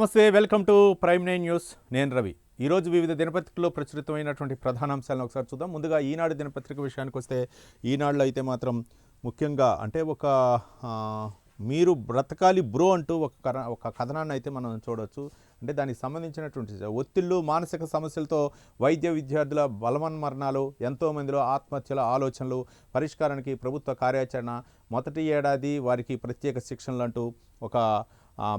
నమస్తే, welcome to prime 9 news. నేను రవి. ఈరోజు వివిధ దినపత్రికల్లో ప్రచురితమైనటువంటి ప్రధాన అంశాలను ఒకసారి చూద్దాం. ముందుగా ఈనాడు దినపత్రిక విషయానికి వస్తే, ఈనాడులో అయితే మాత్రం ముఖ్యంగా అంటే మీరు బ్రతకాలి బ్రో అంటూ ఒక కథనాన్ని అయితే మనం చూడవచ్చు. అంటే దానికి సంబంధించినటువంటి ఒత్తిళ్లు, మానసిక సమస్యలతో వైద్య విద్యార్థుల బలవన్మరణాలు, ఎంతోమందిలో ఆత్మహత్యల ఆలోచనలు, పరిష్కారానికి ప్రభుత్వ కార్యాచరణ, మొదటి ఏడాది వారికి ప్రత్యేక శిక్షణలు అంటూ ఒక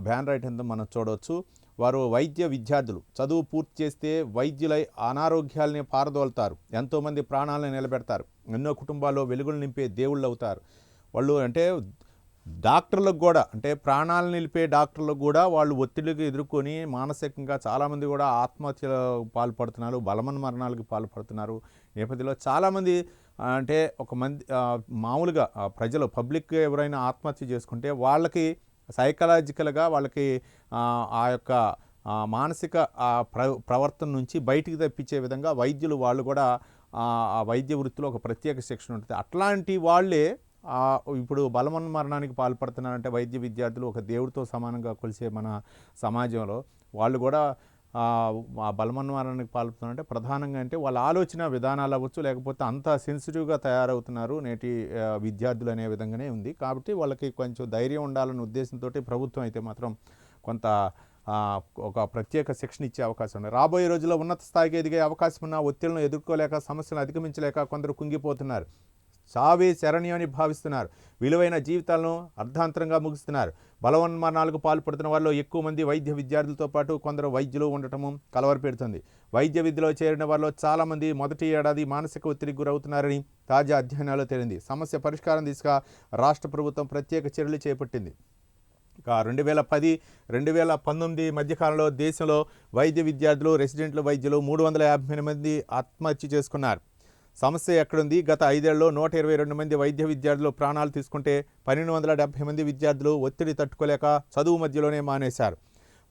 బ్యానర్ ఐటెంతో మనం చూడవచ్చు. వారు వైద్య విద్యార్థులు చదువు పూర్తి చేస్తే వైద్యులై అనారోగ్యాలని పారదోలుతారు, ఎంతోమంది ప్రాణాలను నిలబెడతారు, ఎన్నో కుటుంబాల్లో వెలుగులు నింపే దేవుళ్ళు అవుతారు. వాళ్ళు అంటే డాక్టర్లకు కూడా, అంటే ప్రాణాలను నిలిపే డాక్టర్లకు కూడా వాళ్ళు ఒత్తిడికి ఎదుర్కొని మానసికంగా చాలామంది కూడా ఆత్మహత్యలకు పాల్పడుతున్నారు, బలవన్మరణాలకు పాల్పడుతున్నారు. నేపథ్యంలో చాలామంది అంటే మామూలుగా ప్రజలు పబ్లిక్ ఎవరైనా ఆత్మహత్య చేసుకుంటే వాళ్ళకి సైకలాజికల్గా వాళ్ళకి ఆ యొక్క మానసిక ప్రవర్తన నుంచి బయటికి తప్పించే విధంగా వైద్యులు వాళ్ళు కూడా ఆ వైద్య వృత్తిలో ఒక ప్రత్యేక శిక్షణ ఉంటుంది. అట్లాంటి వాళ్ళే ఇప్పుడు బలవన్మరణానికి పాల్పడుతున్నారంటే వైద్య విద్యార్థులు ఒక దేవుడితో సమానంగా కొలిసే మన సమాజంలో వాళ్ళు కూడా బలవన్మరణానికి పాల్పడుతున్నారంటే ప్రధానంగా అంటే వాళ్ళ ఆలోచన విధానాలు అవ్వచ్చు, లేకపోతే అంత సెన్సిటివ్గా తయారవుతున్నారు నేటి విద్యార్థులు అనే విధంగానే ఉంది. కాబట్టి వాళ్ళకి కొంచెం ధైర్యం ఉండాలనే ఉద్దేశంతో ప్రభుత్వం అయితే మాత్రం కొంత ఒక ప్రత్యేక శిక్షణ ఇచ్చే అవకాశం ఉంది. రాబోయే రోజుల్లో ఉన్నత స్థాయికి ఎదిగే అవకాశం ఉన్న ఒత్తిళ్లను ఎదుర్కోలేక, సమస్యలను అధిగమించలేక కొందరు కుంగిపోతున్నారు. చావే శరణ్యం అని భావిస్తున్నారు. విలువైన జీవితాలను అర్ధాంతరంగా ముగిస్తున్నారు. బలవన్మరణాలకు పాల్పడుతున్న వారిలో ఎక్కువ మంది వైద్య విద్యార్థులతో పాటు కొందరు వైద్యులు ఉండటము కలవరపెడుతుంది. వైద్య విద్యలో చేరిన వారిలో చాలామంది మొదటి ఏడాది మానసిక ఒత్తిడికి గురవుతున్నారని తాజా అధ్యయనాల్లో తేలింది. సమస్య పరిష్కారం దిశగా రాష్ట్ర ప్రభుత్వం ప్రత్యేక చర్యలు చేపట్టింది. 2010-2019 మధ్యకాలంలో దేశంలో వైద్య విద్యార్థులు, రెసిడెంట్ల వైద్యులు 358 మంది ఆత్మహత్య చేసుకున్నారు. సమస్య ఎక్కడుంది? గత 5 ఏళ్లలో 122 మంది వైద్య విద్యార్థులు ప్రాణాలు తీసుకుంటే 1270 మంది విద్యార్థులు ఒత్తిడి తట్టుకోలేక చదువు మధ్యలోనే మానేశారు.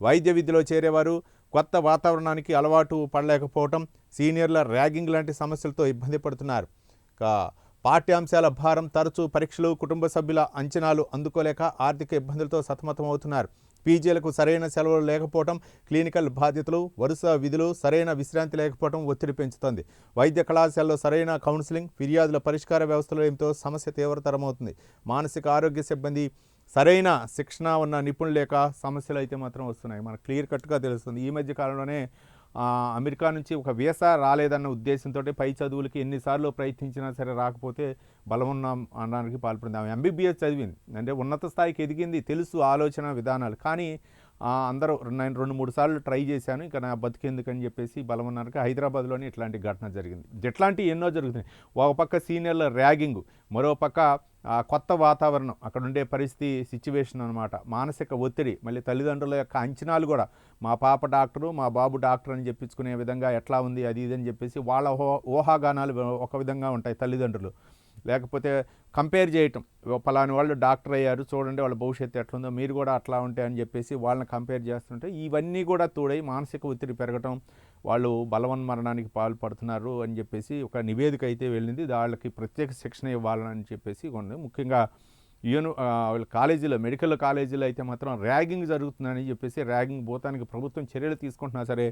వైద్య విద్యలో చేరేవారు కొత్త వాతావరణానికి అలవాటు పడలేకపోవటం, సీనియర్ల ర్యాగింగ్ లాంటి సమస్యలతో ఇబ్బంది పడుతున్నారు. పాఠ్యాంశాల భారం, తరచూ పరీక్షలు, కుటుంబ సభ్యుల అంచనాలు అందుకోలేక ఆర్థిక ఇబ్బందులతో సతమతమవుతున్నారు. పీజీలకు సరైన సెలవులు లేకపోవడం, క్లినికల్ బాధ్యతలు, వరుస విధులు, సరైన విశ్రాంతి లేకపోవడం ఒత్తిడి పెంచుతోంది. వైద్య కళాశాలలో సరైన కౌన్సిలింగ్, ఫిర్యాదుల పరిష్కార వ్యవస్థలో ఏమిటో సమస్య తీవ్రతరమవుతుంది. మానసిక ఆరోగ్య సిబ్బంది సరైన శిక్షణ ఉన్న నిపుణులు లేక సమస్యలు అయితే మాత్రం వస్తున్నాయి. మనకు క్లియర్ కట్గా తెలుస్తుంది. ఈ మధ్య కాలంలోనే అమెరికా నుంచి ఒక వీసా రాలేదన్న ఉద్దేశంతో పై చదువులకి ఎన్నిసార్లు ప్రయత్నించినా సరే రాకపోతే బలవన్మరణానికి పాల్పడింది. ఆమె MBBS చదివింది, అంటే ఉన్నత స్థాయికి ఎదిగింది, తెలుసు ఆలోచన విధానాలు. కానీ అందరూ నేను 2-3 సార్లు ట్రై చేశాను, ఇక నా బతికేందుకని చెప్పేసి బలవన్మరణానికి హైదరాబాద్లోని ఇట్లాంటి ఘటన జరిగింది. ఇట్లాంటివి ఎన్నో జరుగుతున్నాయి. ఒక పక్క సీనియర్ల ర్యాగింగ్, మరో పక్క కొత్త వాతావరణం, అక్కడ ఉండే పరిస్థితి, సిచ్యువేషన్ అనమాట, మానసిక ఒత్తిడి, మళ్ళీ తల్లిదండ్రుల యొక్క అంచనాలు కూడా, మా పాప డాక్టరు, మా బాబు డాక్టర్ అని చెప్పించుకునే విధంగా ఎట్లా ఉంది అది ఇది అని చెప్పేసి వాళ్ళ ఊహాగానాలు ఒక విధంగా ఉంటాయి తల్లిదండ్రులు. లేకపోతే కంపేర్ చేయటం, పలాని వాళ్ళు డాక్టర్ అయ్యారు చూడండి వాళ్ళ భవిష్యత్తు ఎట్లుందో, మీరు కూడా అట్లా ఉంటే అని చెప్పేసి వాళ్ళని కంపేర్ చేస్తుంటే ఇవన్నీ కూడా తోడై మానసిక ఒత్తిడి పెరగటం, వాళ్ళు బలవన్మరణానికి పాల్పడుతున్నారు అని చెప్పేసి ఒక నివేదిక అయితే వెళ్ళింది. వాళ్ళకి ప్రత్యేక శిక్షణ ఇవ్వాలని చెప్పేసి కొన్ని ముఖ్యంగా కాలేజీలో, మెడికల్ కాలేజీలో అయితే మాత్రం ర్యాగింగ్ జరుగుతుందని చెప్పేసి ర్యాగింగ్ పోతానికి ప్రభుత్వం చర్యలు తీసుకుంటున్నా సరే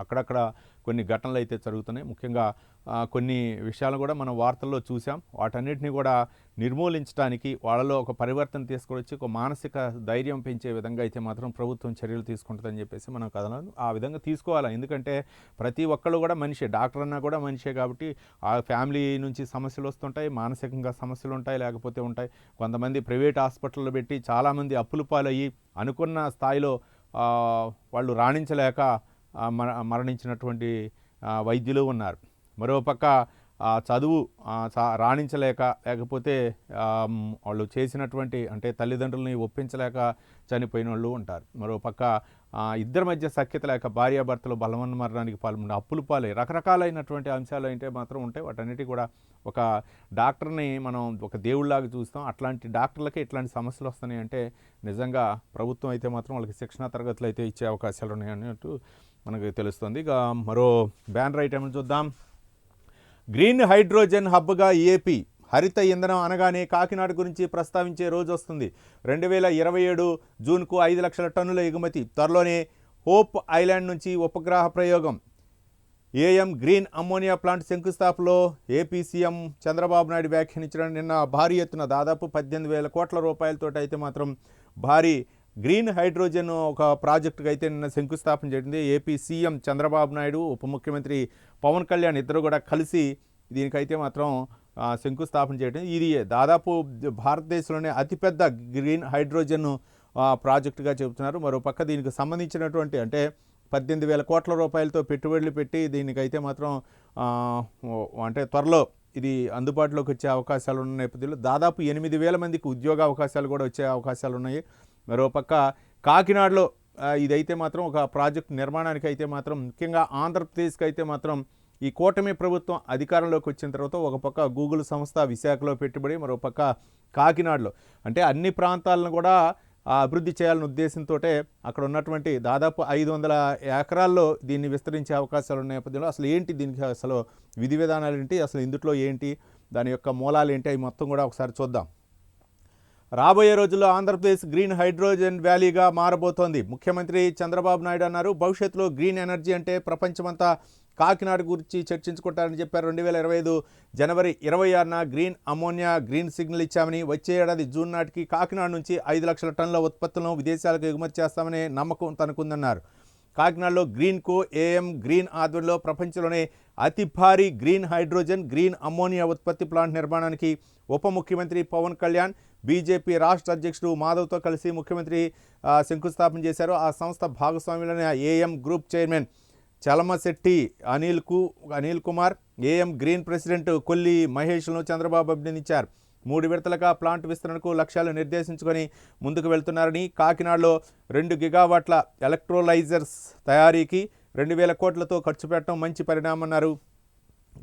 అక్కడక్కడ కొన్ని ఘటనలు అయితే జరుగుతున్నాయి. ముఖ్యంగా కొన్ని విషయాలు కూడా మనం వార్తల్లో చూసాం. వాటన్నిటిని కూడా నిర్మూలించడానికి, వాళ్ళలో ఒక పరివర్తన తీసుకొచ్చి ఒక మానసిక ధైర్యం పెంచే విధంగా అయితే మాత్రం ప్రభుత్వం చర్యలు తీసుకుంటుందని చెప్పేసి మనం కథనాలు ఆ విధంగా తీసుకోవాలి. ఎందుకంటే ప్రతి ఒక్కళ్ళు కూడా మనిషే, డాక్టర్ అన్నా కూడా మనిషే. కాబట్టి ఆ ఫ్యామిలీ నుంచి సమస్యలు వస్తుంటాయి, మానసికంగా సమస్యలు ఉంటాయి, లేకపోతే ఉంటాయి. కొంతమంది ప్రైవేట్ హాస్పిటల్లో పెట్టి చాలామంది అప్పుల పాలయ్యి అనుకున్న స్థాయిలో వాళ్ళు రాణించలేక మరణించినటువంటి వైద్యులు ఉన్నారు. మరోపక్క చదువు రాణించలేక, లేకపోతే వాళ్ళు చేసినటువంటి అంటే తల్లిదండ్రులని ఒప్పించలేక చనిపోయిన వాళ్ళు ఉంటారు. మరోపక్క ఇద్దరి మధ్య సఖ్యత లేక భార్యాభర్తలు బలవన్మరణానికి పాల్గొన్న అప్పులు పాలై రకరకాలైనటువంటి అంశాలు అయితే మాత్రం ఉంటాయి. వాటన్నిటి కూడా ఒక డాక్టర్ని మనం ఒక దేవుళ్ళలాగా చూస్తాం. అట్లాంటి డాక్టర్లకే ఇట్లాంటి సమస్యలు వస్తున్నాయి అంటే నిజంగా ప్రభుత్వం అయితే మాత్రం వాళ్ళకి శిక్షణా తరగతులు అయితే ఇచ్చే అవకాశాలు ఉన్నాయన్నట్టు మనకు తెలుస్తుంది. ఇక మరో బ్యానర్ ఐటెం చూద్దాం. గ్రీన్ హైడ్రోజన్ హబ్గా ఏపీ, హరిత ఇంధనం అనగానే కాకినాడ గురించి ప్రస్తావించే రోజు వస్తుంది. 2027 జూన్కు 5 లక్షల టన్నుల ఎగుమతి. త్వరలోనే హోప్ ఐలాండ్ నుంచి ఉపగ్రహ ప్రయోగం. ఏఎం గ్రీన్ అమ్మోనియా ప్లాంట్ శంకుస్థాపనలో ఏపీ సీఎం చంద్రబాబు నాయుడు వ్యాఖ్యానించడం. నిన్న భారీ ఎత్తున దాదాపు 18,000 కోట్ల రూపాయలతో అయితే మాత్రం భారీ గ్రీన్ హైడ్రోజన్ ఒక ప్రాజెక్టుకు అయితే నిన్న శంకుస్థాపన చేసింది ఏపీ సీఎం చంద్రబాబు నాయుడు, ఉప ముఖ్యమంత్రి పవన్ కళ్యాణ్ ఇద్దరు కూడా కలిసి దీనికైతే మాత్రం శంకుస్థాపన చేయడం. ఇది దాదాపు భారతదేశంలోనే అతిపెద్ద గ్రీన్ హైడ్రోజన్ ప్రాజెక్టుగా చెబుతున్నారు. మరోపక్క దీనికి సంబంధించినటువంటి అంటే 18,000 కోట్ల రూపాయలతో పెట్టుబడులు పెట్టి దీనికైతే మాత్రం అంటే త్వరలో ఇది అందుబాటులోకి వచ్చే అవకాశాలు ఉన్న నేపథ్యంలో దాదాపు 8,000 మందికి ఉద్యోగ అవకాశాలు కూడా వచ్చే అవకాశాలు ఉన్నాయి. మరోపక్క కాకినాడలో ఇదైతే మాత్రం ఒక ప్రాజెక్టు నిర్మాణానికి అయితే మాత్రం ముఖ్యంగా ఆంధ్రప్రదేశ్కి అయితే మాత్రం ఈ కూటమి ప్రభుత్వం అధికారంలోకి వచ్చిన తర్వాత ఒక పక్క గూగుల్ సంస్థ విశాఖలో పెట్టుబడి, మరోపక్క కాకినాడలో అంటే అన్ని ప్రాంతాలను కూడా అభివృద్ధి చేయాలనే ఉద్దేశంతో అక్కడ ఉన్నటువంటి దాదాపు 500 ఎకరాల్లో దీన్ని విస్తరించే అవకాశాలు ఉన్న నేపథ్యంలో అసలు ఏంటి దీనికి అసలు విధి విధానాలు ఏంటి, అసలు ఇందులో ఏంటి, దాని యొక్క మూలాలు ఏంటి, అవి మొత్తం కూడా ఒకసారి చూద్దాం. రాబోయే రోజుల్లో ఆంధ్రప్రదేశ్ గ్రీన్ హైడ్రోజన్ వ్యాలీగా మారబోతోంది. ముఖ్యమంత్రి చంద్రబాబు నాయుడు అన్నారు. భవిష్యత్తులో గ్రీన్ ఎనర్జీ అంటే ప్రపంచమంతా కాకినాడ గురించి చర్చించుకుంటారని చెప్పారు. 2025 జనవరి 26న గ్రీన్ అమ్మోనియా గ్రీన్ సిగ్నల్ ఇచ్చామని, వచ్చే ఏడాది జూన్ నాటికి కాకినాడ నుంచి 5 లక్షల టన్నుల ఉత్పత్తులను విదేశాలకు ఎగుమతి చేస్తామనే నమ్మకం తనకుందన్నారు. కాకినాడలో గ్రీన్కో ఏఎం గ్రీన్ ఆధ్వర్యంలో ప్రపంచంలోనే అతి భారీ గ్రీన్ హైడ్రోజన్ గ్రీన్ అమ్మోనియా ఉత్పత్తి ప్లాంట్ నిర్మాణానికి ఉప ముఖ్యమంత్రి పవన్ కళ్యాణ్, బీజేపీ రాష్ట్ర అధ్యక్షుడు మాధవ్తో కలిసి ముఖ్యమంత్రి శంకుస్థాపన చేశారు. ఆ సంస్థ భాగస్వామ్యులైన AM group chairman Chalamasetti Anil Kumar, AM green president Kolli మహేష్ను చంద్రబాబు అభినందించారు. 3 విడతలుగా ప్లాంట్ విస్తరణకు లక్ష్యాలు నిర్దేశించుకొని ముందుకు వెళ్తున్నారని, కాకినాడలో 2 గిగావాట్ల ఎలక్ట్రోలైజర్స్ తయారీకి 2,000 కోట్లతో ఖర్చు పెట్టడం మంచి పరిణామన్నారు.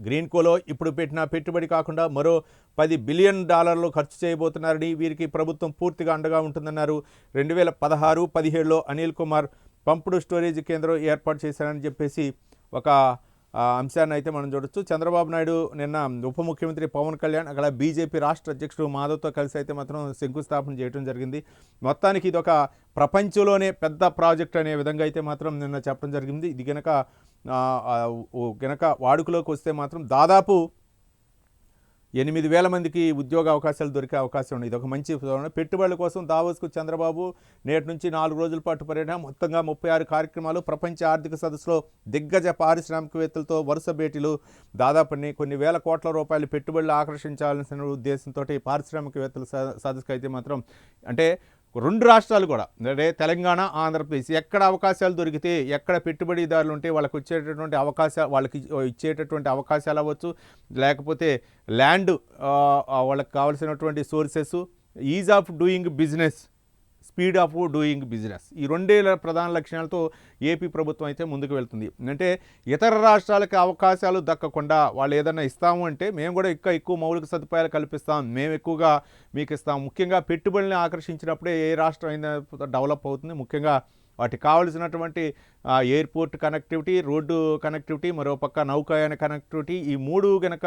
గ్రీన్కోలో ఇప్పుడు పెట్టిన పెట్టుబడి కాకుండా మరో $10 బిలియన్ ఖర్చు చేయబోతున్నారని, వీరికి ప్రభుత్వం పూర్తిగా అండగా ఉంటుందన్నారు. 2016-17లో అనిల్ కుమార్ పంపుడు స్టోరేజ్ కేంద్రం ఏర్పాటు చేశారని చెప్పేసి ఒక అంశాన్ని అయితే మనం చూడొచ్చు. చంద్రబాబు నాయుడు నిన్న ఉప ముఖ్యమంత్రి పవన్ కళ్యాణ్ అక్కడ బీజేపీ రాష్ట్ర అధ్యక్షుడు మాధవ్తో కలిసి అయితే మాత్రం శంకుస్థాపన చేయడం జరిగింది. మొత్తానికి ఇది ఒక ప్రపంచంలోనే పెద్ద ప్రాజెక్ట్ అనే విధంగా అయితే మాత్రం నిన్న చెప్పడం జరిగింది. ఇది గనక వాడుకలోకి వస్తే మాత్రం దాదాపు 8,000 మందికి ఉద్యోగ అవకాశాలు దొరికే అవకాశం ఉంది. ఇది ఒక మంచి పెట్టుబడుల కోసం దావోస్కు చంద్రబాబు నేటి నుంచి 4 రోజుల పాటు పర్యటన, మొత్తంగా 36 కార్యక్రమాలు, ప్రపంచ ఆర్థిక సదస్సులో దిగ్గజ పారిశ్రామికవేత్తలతో వరుస భేటీలు, దాదాపు కొన్ని వేల కోట్ల రూపాయలు పెట్టుబడులు ఆకర్షించాల్సిన ఉద్దేశంతో పారిశ్రామికవేత్తల సదస్సుకు అయితే మాత్రం అంటే 2 రాష్ట్రాలు కూడా అంటే తెలంగాణ, ఆంధ్రప్రదేశ్ ఎక్కడ అవకాశాలు దొరికితే, ఎక్కడ పెట్టుబడిదారులు ఉంటే వాళ్ళకి వచ్చేటటువంటి అవకాశాలు, వాళ్ళకి ఇచ్చేటటువంటి అవకాశాలు అవ్వచ్చు, లేకపోతే ల్యాండ్, వాళ్ళకి కావాల్సినటువంటి sources, is of doing business, speed of doing business, ఈ 2 ప్రధాన లక్ష్యాలతో ఏపీ ప్రభుత్వం అయితే ముందుకు వెళ్తుంది. అంటే ఇతర రాష్ట్రాలకు అవకాశాలు దక్కకుండా వాళ్ళు ఏదైనా ఇస్తాము అంటే మేము కూడా ఎక్కువ మౌలిక సదుపాయాలు కల్పిస్తాం, మేము ఎక్కువగా మీకు ఇస్తాం. ముఖ్యంగా పెట్టుబడుల్ని ఆకర్షించినప్పుడే ఏ రాష్ట్రం అయినా డెవలప్ అవుతుంది. ముఖ్యంగా వాటికి కావాల్సినటువంటి ఎయిర్పోర్ట్ కనెక్టివిటీ, రోడ్డు కనెక్టివిటీ, మరోపక్క నౌకాయాన కనెక్టివిటీ, ఈ 3 కనుక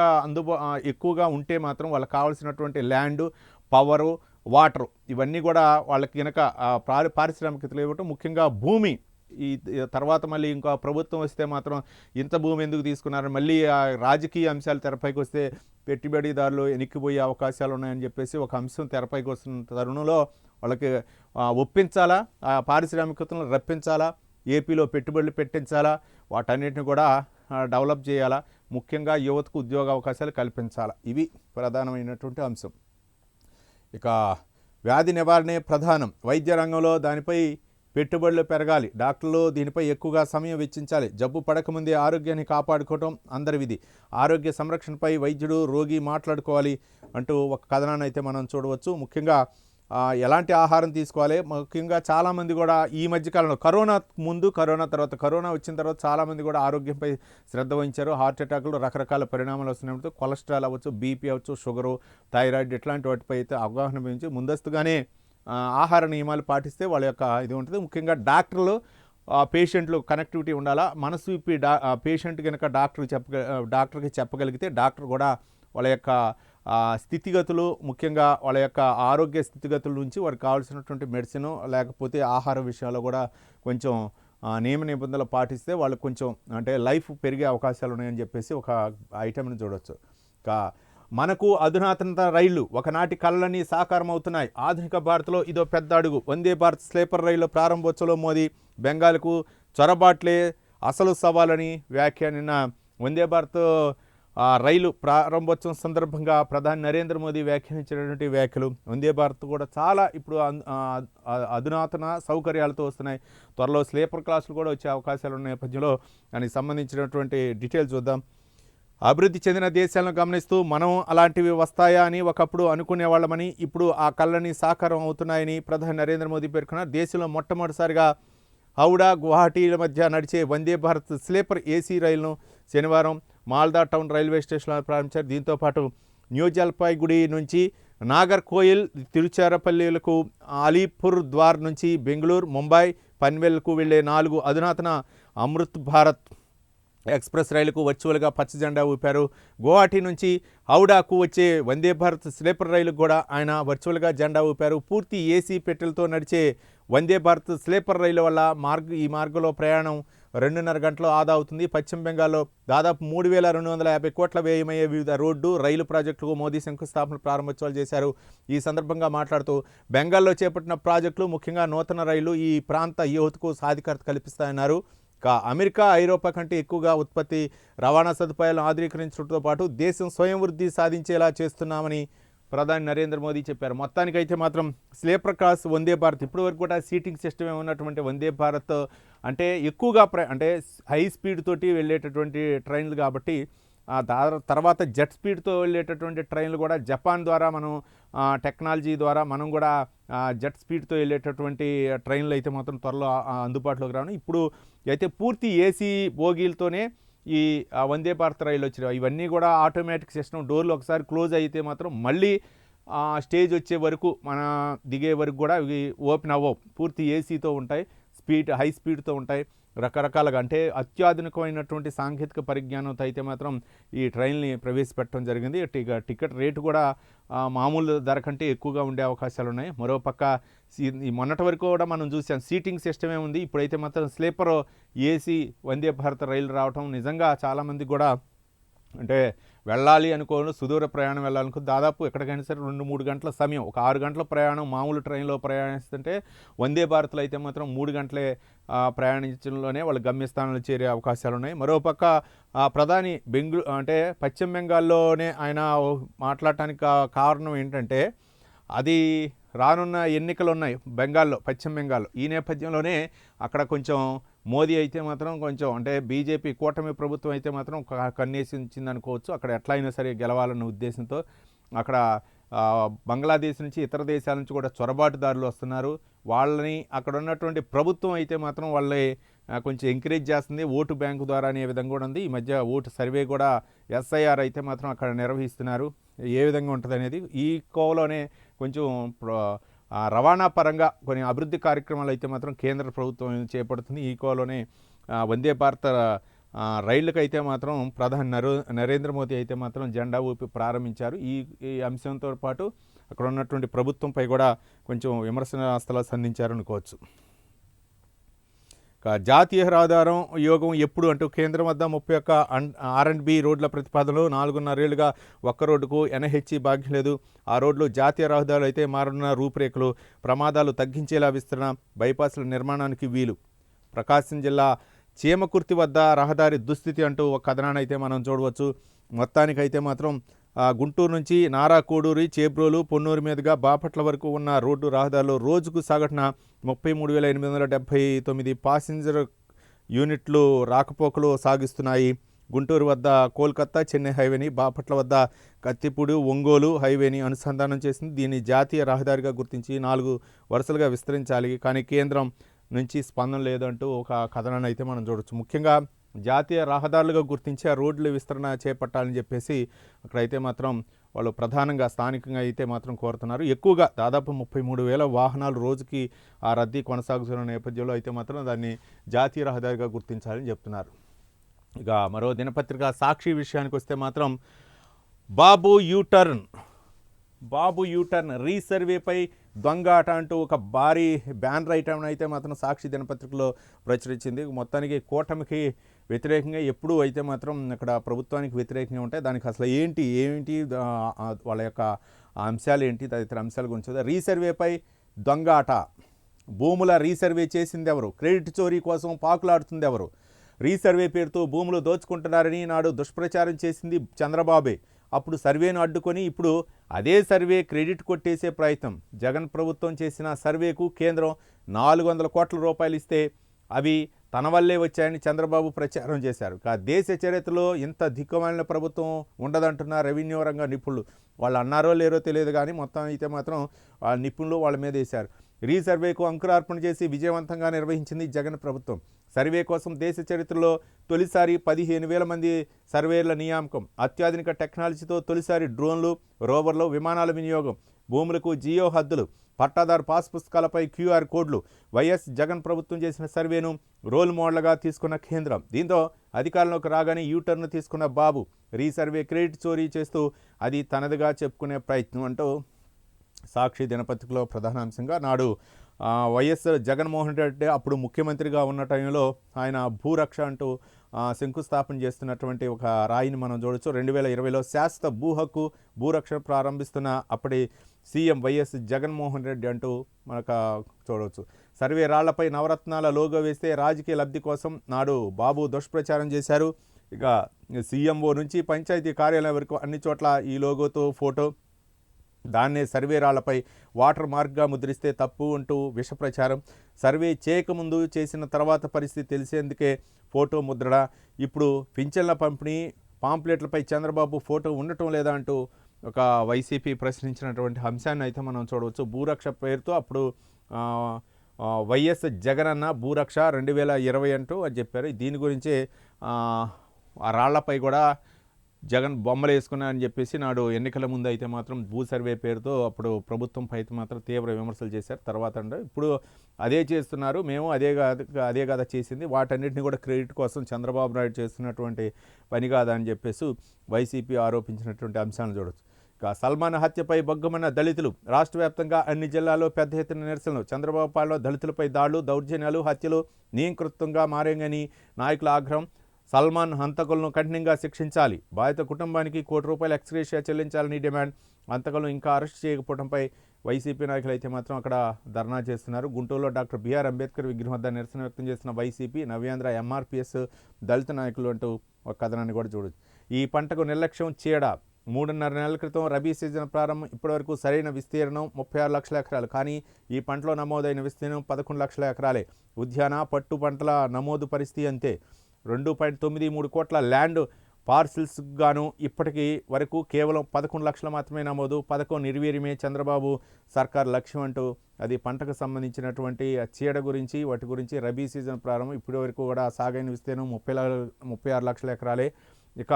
ఎక్కువగా ఉంటే మాత్రం వాళ్ళకి కావాల్సినటువంటి ల్యాండు, పవరు, వాటరు, ఇవన్నీ కూడా వాళ్ళకి కనుక పారిశ్రామికతలు ఇవ్వటం, ముఖ్యంగా భూమి. ఈ తర్వాత మళ్ళీ ఇంకా ప్రభుత్వం వస్తే మాత్రం ఇంత భూమి ఎందుకు తీసుకున్నారని మళ్ళీ రాజకీయ అంశాలు తెరపైకి వస్తే పెట్టుబడిదారులు ఎనిక్కిపోయే అవకాశాలు ఉన్నాయని చెప్పేసి ఒక అంశం తెరపైకి వస్తున్న తరుణంలో వాళ్ళకి ఒప్పించాలా, ఆ పారిశ్రామికతలను రప్పించాలా, ఏపీలో పెట్టుబడులు పెట్టించాలా, వాటన్నిటిని కూడా డెవలప్ చేయాలా, ముఖ్యంగా యువతకు ఉద్యోగ అవకాశాలు కల్పించాలా. ఇవి ప్రధానమైనటువంటి అంశం. ఇక వ్యాధి నివారణే ప్రధానం, వైద్య రంగంలో దానిపై పెట్టుబడులు పెరగాలి, డాక్టర్లు దీనిపై ఎక్కువగా సమయం వెచ్చించాలి, జబ్బు పడకముందే ఆరోగ్యాన్ని కాపాడుకోవడం అందరి విధి, ఆరోగ్య సంరక్షణపై వైద్యుడు రోగి మాట్లాడుకోవాలి అంటూ ఒక కథనాన్ని అయితే మనం చూడవచ్చు. ముఖ్యంగా ఎలాంటి ఆహారం తీసుకోవాలి, ముఖ్యంగా చాలామంది కూడా ఈ మధ్యకాలంలో కరోనా ముందు, కరోనా తర్వాత, కరోనా వచ్చిన తర్వాత చాలామంది కూడా ఆరోగ్యంపై శ్రద్ధ వహించారు. హార్ట్ అటాక్లు, రకరకాల పరిణామాలు వస్తున్నాయి. కొలెస్ట్రాల్ అవ్వచ్చు, బీపీ అవ్వచ్చు, షుగరు, థైరాయిడ్, ఇట్లాంటి వాటిపై అయితే అవగాహన పెంచి ముందస్తుగానే ఆహార నియమాలు పాటిస్తే వాళ్ళ యొక్క ఇది ఉంటుంది. ముఖ్యంగా డాక్టర్లు పేషెంట్లు కనెక్టివిటీ ఉండాలా, మనసు విప్పి పేషెంట్ కనుక డాక్టర్కి చెప్పగలిగితే డాక్టర్ కూడా వాళ్ళ యొక్క స్థితిగతులు, ముఖ్యంగా వాళ్ళ యొక్క ఆరోగ్య స్థితిగతుల నుంచి వారికి కావాల్సినటువంటి మెడిసిన్ లేకపోతే ఆహార విషయాల్లో కూడా కొంచెం నియమ నిబంధనలు పాటిస్తే వాళ్ళకు కొంచెం అంటే లైఫ్ పెరిగే అవకాశాలు ఉన్నాయని చెప్పేసి ఒక ఐటెంని చూడవచ్చు. మనకు అధునాతన రైళ్లు ఒకనాటి కళలన్నీ సాకారం అవుతున్నాయి. ఆధునిక భారత్లో ఇదో పెద్ద అడుగు. వందే భారత్ స్లీపర్ రైళ్ల ప్రారంభోత్సవంలో మోదీ బెంగాల్కు చొరబాట్లే అసలు సవాలని నిన్న వందే భారత్ రైలు ప్రారంభోత్సవం సందర్భంగా ప్రధాని నరేంద్ర మోదీ వ్యాఖ్యానించినటువంటి వ్యాఖ్యలు. వందే భారత్ కూడా చాలా ఇప్పుడు అధునాతన సౌకర్యాలతో వస్తున్నాయి. త్వరలో స్లీపర్ క్లాసులు కూడా వచ్చే అవకాశాలు ఉన్న నేపథ్యంలో దానికి సంబంధించినటువంటి డీటెయిల్స్ చూద్దాం. అభివృద్ధి చెందిన దేశాలను గమనిస్తూ మనం అలాంటివి వస్తాయా అని ఒకప్పుడు అనుకునేవాళ్ళమని, ఇప్పుడు ఆ కళ్ళని సాకారం అవుతున్నాయని ప్రధాని నరేంద్ర మోదీ పేర్కొన్నారు. దేశంలో మొట్టమొదటిసారిగా హౌడా గువాహటీల మధ్య నడిచే వందే భారత్ స్లీపర్ ఏసీ రైలును శనివారం మాల్దా టౌన్ రైల్వే స్టేషన్లో ప్రారంభించారు. దీంతోపాటు న్యూ జల్పాయ్గుడి నుంచి నాగర్కోయిల్, తిరుచారపల్లిలకు, అలీపూర్ ద్వార్ నుంచి బెంగళూరు, ముంబై, పన్వేల్కు వెళ్లే 4 అధునాతన అమృత్ భారత్ ఎక్స్ప్రెస్ రైలుకు వర్చువల్గా పచ్చజెండా ఊపారు. గువాహటి నుంచి హౌడాకు వచ్చే వందే భారత్ స్లీపర్ రైలుకు కూడా ఆయన వర్చువల్గా జెండా ఊపారు. పూర్తి ఏసీ పెట్టెలతో నడిచే వందే భారత్ స్లీపర్ రైలు వల్ల ఈ మార్గంలో ప్రయాణం 2.5 గంటలు ఆదా అవుతుంది. పశ్చిమ బెంగాల్లో దాదాపు 3,250 కోట్ల వ్యయమయ్యే వివిధ రోడ్డు, రైలు ప్రాజెక్టులకు మోదీ శంకుస్థాపన ప్రారంభోత్సవాలు చేశారు. ఈ సందర్భంగా మాట్లాడుతూ బెంగాల్లో చేపట్టిన ప్రాజెక్టులు, ముఖ్యంగా నూతన రైలు ఈ ప్రాంత యువతకు సాధికారత కల్పిస్తాయన్నారు. అమెరికా, ఐరోపా కంటే ఎక్కువగా ఉత్పత్తి, రవాణా సదుపాయాలను ఆధునీకరించడంతో పాటు దేశం స్వయం వృద్ధి సాధించేలా చేస్తున్నామని ప్రధాని నరేంద్ర మోదీ చెప్పారు. మొత్తానికైతే మాత్రం స్లీపర్ క్లాస్ వందే భారత్ ఇప్పటి వరకు కూడా సీటింగ్ సిస్టమే ఉన్నటువంటి వందే భారత్ అంటే ఎక్కువగా అంటే హై స్పీడ్ తోటి వెళ్ళేటటువంటి ట్రైన్లు కాబట్టి తర్వాత జెట్ స్పీడ్తో వెళ్ళేటటువంటి ట్రైన్లు కూడా జపాన్ ద్వారా మనం టెక్నాలజీ ద్వారా మనం కూడా జెట్ స్పీడ్తో వెళ్ళేటటువంటి ట్రైన్లు అయితే మాత్రం త్వరలో అందుబాటులోకి రావడం. ఇప్పుడు అయితే పూర్తి ఏసీ బోగీలతోనే ఈ వందే భారత్ రైలు వచ్చినాయి. ఇవన్నీ కూడా ఆటోమేటిక్ సిస్టమ్, డోర్లు ఒకసారి క్లోజ్ అయితే మాత్రం మళ్ళీ స్టేజ్ వచ్చే వరకు మన దిగే వరకు కూడా ఇవి ఓపెన్ అవ్వవు. పూర్తి ఏసీతో ఉంటాయి, హై స్పీడ్తో ఉంటాయి. రకరకాలుగా అంటే అత్యాధునికమైనటువంటి సాంకేతిక పరిజ్ఞానంతో అయితే మాత్రం ఈ ట్రైన్ని ప్రవేశపెట్టడం జరిగింది. టికెట్ రేటు కూడా మామూలు ధర కంటే ఎక్కువగా ఉండే అవకాశాలు ఉన్నాయి. మరోపక్క మొన్నటి వరకు కూడా మనం చూసాం సీటింగ్ సిస్టమే ఉంది. ఇప్పుడైతే మాత్రం స్లీపర్ ఏసీ వందే భారత్ రైలు రావటం నిజంగా చాలామందికి కూడా అంటే వెళ్ళాలి అనుకోను, సుదూర ప్రయాణం వెళ్ళాలనుకో దాదాపు ఎక్కడికైనా సరే 2-3 గంటల సమయం, ఒక 6 గంటల ప్రయాణం మామూలు ట్రైన్లో ప్రయాణిస్తుంటే వందే భారత్లో అయితే మాత్రం 3 గంటలే ప్రయాణించడంలోనే వాళ్ళ గమ్యస్థానాలు చేరే అవకాశాలు ఉన్నాయి. మరోపక్క ప్రధాని అంటే పశ్చిమ బెంగాల్లోనే ఆయన మాట్లాడటానికి కారణం ఏంటంటే అది రానున్న ఎన్నికలు ఉన్నాయి బెంగాల్లో, పశ్చిమ బెంగాల్లో. ఈ నేపథ్యంలోనే అక్కడ కొంచెం మోదీ అయితే మాత్రం కొంచెం అంటే బీజేపీ కూటమి ప్రభుత్వం అయితే మాత్రం కన్నేసించింది అనుకోవచ్చు. అక్కడ ఎట్లా అయినా సరే గెలవాలన్న ఉద్దేశంతో అక్కడ బంగ్లాదేశ్ నుంచి ఇతర దేశాల నుంచి కూడా చొరబాటుదారులు వస్తున్నారు. వాళ్ళని అక్కడ ఉన్నటువంటి ప్రభుత్వం అయితే మాత్రం వాళ్ళని కొంచెం ఎంకరేజ్ చేస్తుంది, ఓటు బ్యాంకు ద్వారా అనే విధంగా కూడా ఉంది. ఈ మధ్య ఓటు సర్వే కూడా SIR అయితే మాత్రం అక్కడ నిర్వహిస్తున్నారు. ఏ విధంగా ఉంటుంది అనేది ఈ కోవలోనే కొంచెం రవాణా పరంగా కొన్ని అభివృద్ధి కార్యక్రమాలు అయితే మాత్రం కేంద్ర ప్రభుత్వం చేపడుతుంది. ఈ కోవలోనే వందే భారత్ రైళ్ళకైతే మాత్రం ప్రధాని నరేంద్ర మోదీ అయితే మాత్రం జెండా ఊపి ప్రారంభించారు. ఈ అంశంతో పాటు అక్కడ ఉన్నటువంటి ప్రభుత్వంపై కూడా కొంచెం విమర్శనాస్త్రాలు సంధించారు అనుకోవచ్చు. జాతీయ రహదారం యోగం ఎప్పుడు అంటూ కేంద్రం వద్ద 31 R&B రోడ్ల ప్రతిపాదనలు 4.5 ఏళ్లుగా ఒక్క రోడ్డుకు NHC భాగ్యం లేదు. ఆ రోడ్లు జాతీయ రహదారులు అయితే మారనున్న రూపురేఖలు, ప్రమాదాలు తగ్గించేలా విస్తరణ, బైపాస్ల నిర్మాణానికి వీలు. ప్రకాశం జిల్లా చీమకుర్తి వద్ద రహదారి దుస్థితి అంటూ ఒక కథనాన్ని అయితే మనం చూడవచ్చు. మొత్తానికైతే మాత్రం గుంటూరు నుంచి నారాకోడూరి, చేబ్రోలు, పొన్నూరు మీదుగా బాపట్ల వరకు ఉన్న రోడ్డు రహదారిలో రోజుకు సగటున 33,879 పాసింజర్ యూనిట్లు రాకపోకలు సాగిస్తున్నాయి. గుంటూరు వద్ద కోల్కతా చెన్నై హైవేని, బాపట్ల వద్ద కత్తిపూడి ఒంగోలు హైవేని అనుసంధానం చేసింది. దీన్ని జాతీయ రహదారిగా గుర్తించి 4 వరుసలుగా విస్తరించాలి, కానీ కేంద్రం నుంచి స్పందన లేదంటూ ఒక కథనాన్ని అయితే మనం చూడవచ్చు. ముఖ్యంగా జాతీయ రహదారులుగా గుర్తించి ఆ రోడ్ల విస్తరణ చేపట్టాలని చెప్పేసి అక్కడైతే మాత్రం వాళ్ళు ప్రధానంగా స్థానికంగా అయితే మాత్రం కోరుతున్నారు. ఎక్కువగా దాదాపు 33,000 వాహనాలు రోజుకి ఆ రద్దీ కొనసాగుతున్న నేపథ్యంలో అయితే మాత్రం దాన్ని జాతీయ రహదారిగా గుర్తించాలని చెప్తున్నారు. ఇక మరో దినపత్రిక సాక్షి విషయానికి వస్తే మాత్రం బాబు యూటర్న్ రీసర్వేపై దొంగ ఆట అంటూ ఒక భారీ బ్యానర్ ఐటమ్ అయితే మాత్రం సాక్షి దినపత్రికలో ప్రచురించింది. మొత్తానికి కూటమికి వ్యతిరేకంగా ఎప్పుడూ అయితే మాత్రం ఇక్కడ ప్రభుత్వానికి వ్యతిరేకంగా ఉంటాయి. దానికి అసలు ఏమిటి వాళ్ళ యొక్క అంశాలు ఏంటి, తదితర అంశాల గురించి. రీసర్వేపై దొంగ ఆట, భూముల రీసర్వే చేసింది ఎవరు, క్రెడిట్ చోరీ కోసం పాకులాడుతుంది ఎవరు, రీసర్వే పేరుతో భూములు దోచుకుంటున్నారని నాడు దుష్ప్రచారం చేసింది చంద్రబాబే. అప్పుడు సర్వేను అడ్డుకొని ఇప్పుడు అదే సర్వే క్రెడిట్ కొట్టేసే ప్రయత్నం. జగన్ ప్రభుత్వం చేసిన సర్వేకు కేంద్రం 400 కోట్ల రూపాయలు ఇస్తే అవి తన వల్లే వచ్చాయని చంద్రబాబు ప్రచారం చేశారు. దేశ చరిత్రలో ఇంత దిక్కుమాలిన ప్రభుత్వం ఉండదంటున్న రెవెన్యూ రంగ నిపుణులు. వాళ్ళు అన్నారో లేరో తెలియదు, కానీ మొత్తం అయితే మాత్రం నిపుణులు వాళ్ళ మీద వేశారు. రీసర్వేకు అంకురార్పణ చేసి విజయవంతంగా నిర్వహించింది జగన్ ప్రభుత్వం. సర్వే కోసం దేశ చరిత్రలో తొలిసారి 15,000 మంది సర్వేర్ల నియామకం, అత్యాధునిక టెక్నాలజీతో తొలిసారి డ్రోన్లు, రోవర్లు, విమానాల వినియోగం, భూములకు జియో హద్దులు, పట్టాదారు పాస్ పుస్తకాలపై QR కోడ్లు. వైఎస్ జగన్ ప్రభుత్వం చేసిన సర్వేను రోల్ మోడల్గా తీసుకున్న కేంద్రం. దీంతో అధికారంలోకి రాగానే యూటర్న్ తీసుకున్న బాబు రీసర్వే క్రెడిట్ చోరీ చేస్తూ అది తనదిగా చెప్పుకునే ప్రయత్నం అంటూ సాక్షి దినపత్రికలో ప్రధాన అంశంగా నాడు వైఎస్ జగన్మోహన్ రెడ్డి అప్పుడు ముఖ్యమంత్రిగా ఉన్న టైంలో ఆయన భూరక్ష అంటూ శంకుస్థాపన చేస్తున్నటువంటి ఒక రాయిని మనం చూడొచ్చు. 2020లో శాశ్వత భూహక్కు భూరక్ష ప్రారంభిస్తున్న అప్పటి సీఎం వైఎస్ జగన్మోహన్ రెడ్డి అంటూ మనకు చూడవచ్చు. సర్వే రాళ్లపై నవరత్నాల లోగో వేస్తే రాజకీయ లబ్ధి కోసం నాడు బాబు దుష్ప్రచారం చేశారు. ఇక సీఎంఓ నుంచి పంచాయతీ కార్యాలయం వరకు అన్ని చోట్ల ఈ లోగోతో ఫోటో, దాన్నే సర్వే రాళ్లపై వాటర్ మార్క్గా ముద్రిస్తే తప్పు అంటూ విష ప్రచారం. సర్వే చేయకముందు చేసిన తర్వాత పరిస్థితి తెలిసేందుకే ఫోటో ముద్రణ. ఇప్పుడు పింఛన్ల పంపిణీ పాంప్లెట్లపై చంద్రబాబు ఫోటో ఉండటం లేదా అంటూ ఒక వైసీపీ ప్రశ్నించినటువంటి అంశాన్ని అయితే మనం చూడవచ్చు. భూరక్ష పేరుతో అప్పుడు వైఎస్ జగనన్న భూరక్ష 2020 అంటూ అది చెప్పారు. దీని గురించే ఆ రాళ్లపై కూడా జగన్ బొమ్మలు వేసుకున్నారని చెప్పేసి నాడు ఎన్నికల ముందు అయితే మాత్రం భూ సర్వే పేరుతో అప్పుడు ప్రభుత్వంపై అయితే మాత్రం తీవ్ర విమర్శలు చేశారు. తర్వాత ఇప్పుడు అదే చేస్తున్నారు, మేము అదే కాదా చేసింది, వాటన్నిటిని కూడా క్రెడిట్ కోసం చంద్రబాబు నాయుడు చేస్తున్నటువంటి పని కాదా అని చెప్పేసి వైసీపీ ఆరోపించినటువంటి అంశాలను చూడవచ్చు. ఇక సల్మాన్ హత్యపై బొగ్గమన్న దళితులు, రాష్ట్ర వ్యాప్తంగా అన్ని జిల్లాల్లో పెద్ద ఎత్తున నిరసనలు. చంద్రబాబు పాలనలో దళితులపై దాడులు, దౌర్జన్యాలు, హత్యలు నియంకృతంగా మారేంగని నాయకుల ఆగ్రహం. సల్మాన్ హంతకులను కఠినంగా శిక్షించాలి, బాధిత కుటుంబానికి ₹1 కోటి ఎక్స్గ్రేషియా చెల్లించాలని డిమాండ్. హంతకులను ఇంకా అరెస్ట్ చేయకపోవడంపై వైసీపీ నాయకులు అయితే మాత్రం అక్కడ ధర్నా చేస్తున్నారు. గుంటూరులో డాక్టర్ బిఆర్ అంబేద్కర్ విగ్రహం వద్ద నిరసన వ్యక్తం చేసిన వైసీపీ, నవ్యాంధ్ర, ఎంఆర్పీఎస్ దళిత నాయకులు అంటూ ఒక కథనాన్ని కూడా చూడొచ్చు. ఈ పంటకు నిర్లక్ష్యం చీడ. 3.5 నెలల క్రితం రబీ సీజన్ ప్రారంభం, ఇప్పటివరకు సరైన విస్తీర్ణం 36 లక్షల ఎకరాలు. కానీ ఈ పంటలో నమోదైన విస్తీర్ణం 11 లక్షల ఎకరాలే. ఉద్యాన పట్టు పంటల నమోదు పరిస్థితి అంతే. 2.93 కోట్ల ల్యాండ్ పార్సిల్స్ గాను ఇప్పటికీ వరకు కేవలం 11 లక్షలు మాత్రమే నమోదు. పథకం నిర్వీర్యమే చంద్రబాబు సర్కార్ లక్ష్యం అంటూ అది పంటకు సంబంధించినటువంటి చీడ గురించి వాటి గురించి. రబీ సీజన్ ప్రారంభం, ఇప్పటి వరకు కూడా సాగైన విస్తీర్ణం 36 లక్షల ఎకరాలే. ఇక